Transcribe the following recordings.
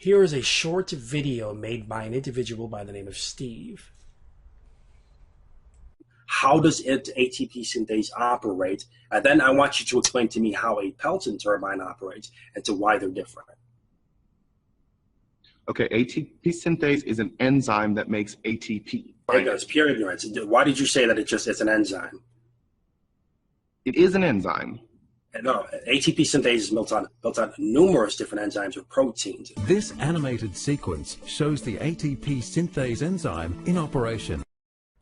Here is a short video made by an individual by the name of Steve. How does ATP synthase operate? And then I want you to explain to me how a Pelton turbine operates and to why they're different. Okay, ATP synthase is an enzyme that makes ATP. Ignorance, pure ignorance. Why did you say that it's an enzyme? It is an enzyme. No, ATP synthase is built on numerous different enzymes or proteins. This animated sequence shows the ATP synthase enzyme in operation.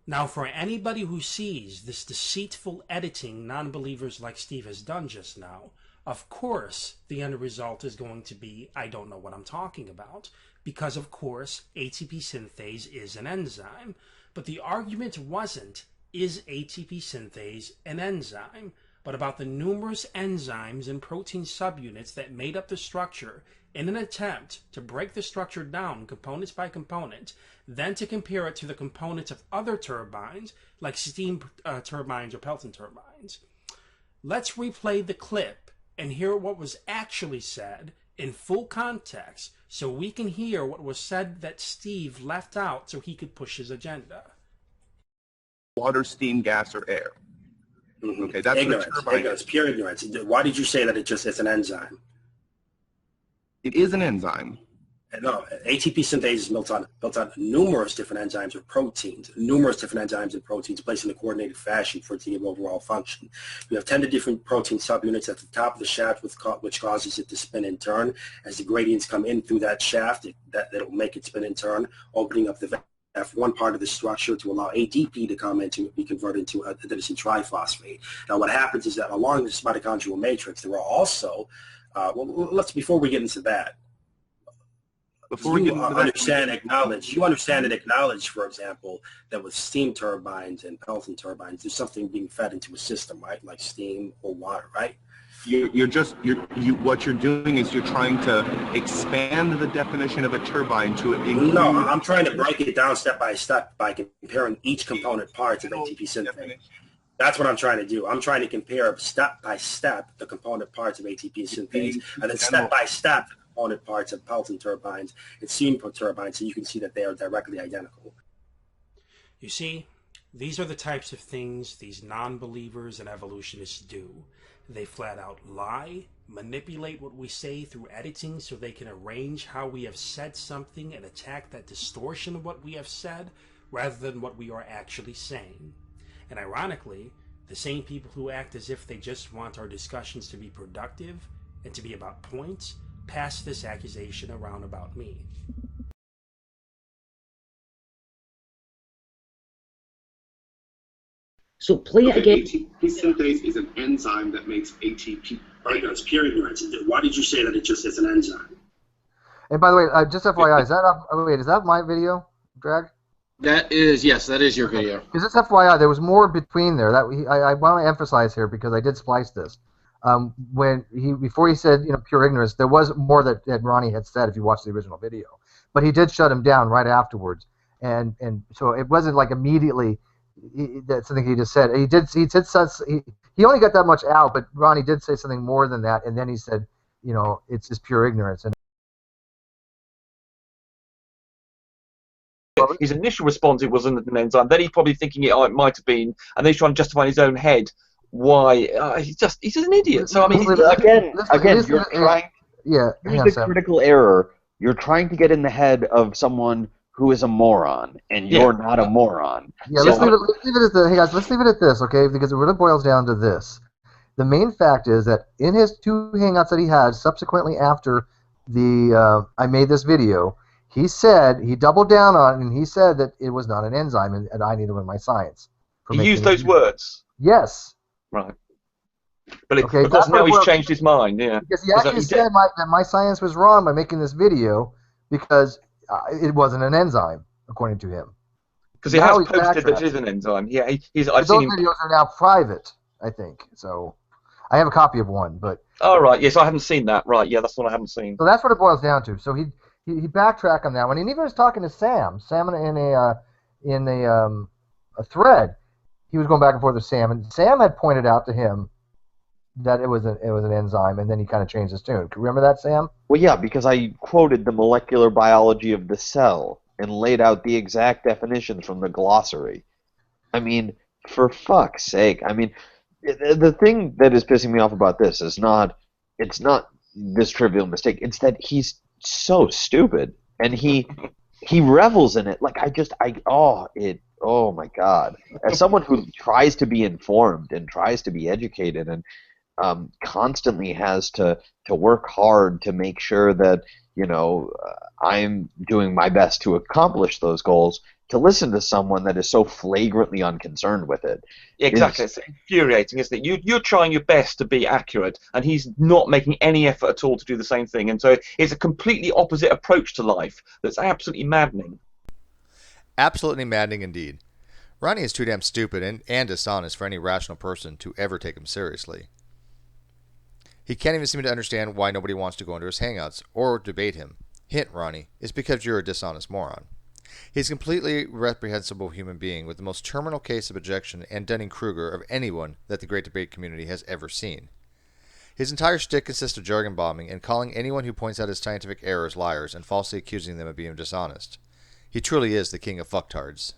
Now, for anybody who sees this deceitful editing non-believers like Steve has done just now, of course the end result is going to be, I don't know what I'm talking about, because of course ATP synthase is an enzyme. But the argument wasn't, is ATP synthase an enzyme, but about the numerous enzymes and protein subunits that made up the structure in an attempt to break the structure down components by component, then to compare it to the components of other turbines like steam turbines or Pelton turbines. Let's replay the clip and hear what was actually said in full context so we can hear what was said that Steve left out so he could push his agenda. Water, steam, gas, or air. Okay, that's ignorance, pure ignorance. Why did you say that it's an enzyme? It is an enzyme. No, ATP synthase is built on numerous different enzymes or proteins, numerous different enzymes and proteins placed in a coordinated fashion for it to give overall function. You have 10 different protein subunits at the top of the shaft, which causes it to spin and turn. As the gradients come in through that shaft, that'll make it spin and turn, opening up the F1 part of the structure to allow ADP to come in to be converted into adenosine triphosphate. Now, what happens is that along this mitochondrial matrix, there are also, before we get into that, you understand and acknowledge, for example, that with steam turbines and Pelton turbines, there's something being fed into a system, right? Like steam or water, right? What you're doing is you're trying to expand the definition of a turbine to include... No, I'm trying to break it down step by step by comparing each component parts of ATP synthase. That's what I'm trying to do. I'm trying to compare step by step the component parts of ATP synthase, and then step by step the component parts of Pelton turbines and steam turbines, so you can see that they are directly identical. You see, these are the types of things these non-believers and evolutionists do. They flat out lie, manipulate what we say through editing so they can arrange how we have said something and attack that distortion of what we have said rather than what we are actually saying. And ironically, the same people who act as if they just want our discussions to be productive and to be about points pass this accusation around about me. So play it again. ATP synthase is an enzyme that makes ATP. Ignorance, pure ignorance. Why did you say that it's an enzyme? And by the way, just FYI, is that my video, Drag? Yes, that is your video. Because it's FYI, there was more between there. I want to emphasize here because I did splice this. Before he said pure ignorance, there was more that Ronnie had said if you watched the original video, but he did shut him down right afterwards, and so it wasn't like immediately. That's something he just said. He only got that much out, but Ronnie did say something more than that, and then he said, it's just pure ignorance. And his initial response, it wasn't an enzyme. Then he's probably thinking it might have been, and then he's trying to justify in his own head why he's just an idiot. So I mean, again, you're trying. Yeah, here's the critical error. You're trying to get in the head of someone who is a moron, and you're not a moron. Yeah, let's leave it at this. Hey guys, let's leave it at this, okay? Because it really boils down to this. The main fact is that in his 2 hangouts that he had subsequently after I made this video, he doubled down on it, and he said that it was not an enzyme, and I need to learn my science. He used those words? Yes. Right. But of course now he's changed his mind, yeah. Because he actually said that my science was wrong by making this video because it wasn't an enzyme, according to him. Because he has posted that it is an enzyme. Yeah, I've seen him. Those videos are now private, I think. So I have a copy of one, but. Oh right, yes, I haven't seen that. Right, yeah, that's what I haven't seen. So that's what it boils down to. So he backtracked on that one, and even was talking to Sam in a thread. He was going back and forth with Sam, and Sam had pointed out to him that it was an enzyme, and then he kind of changed his tune. Remember that, Sam? Well, yeah, because I quoted the molecular biology of the cell and laid out the exact definitions from the glossary. I mean, for fuck's sake. I mean, the thing that is pissing me off about this is it's not this trivial mistake. It's that he's so stupid, and he revels in it. Like, oh my God. As someone who tries to be informed and tries to be educated and constantly has to work hard to make sure that, I'm doing my best to accomplish those goals, to listen to someone that is so flagrantly unconcerned with it. Exactly. It's infuriating, isn't it? You're trying your best to be accurate, and he's not making any effort at all to do the same thing. And so it's a completely opposite approach to life that's absolutely maddening. Absolutely maddening indeed. Ronnie is too damn stupid and dishonest for any rational person to ever take him seriously. He can't even seem to understand why nobody wants to go into his hangouts or debate him. Hint, Ronnie, it's because you're a dishonest moron. He's a completely reprehensible human being with the most terminal case of ejection and Dunning-Kruger of anyone that the great debate community has ever seen. His entire shtick consists of jargon bombing and calling anyone who points out his scientific errors liars and falsely accusing them of being dishonest. He truly is the king of fucktards.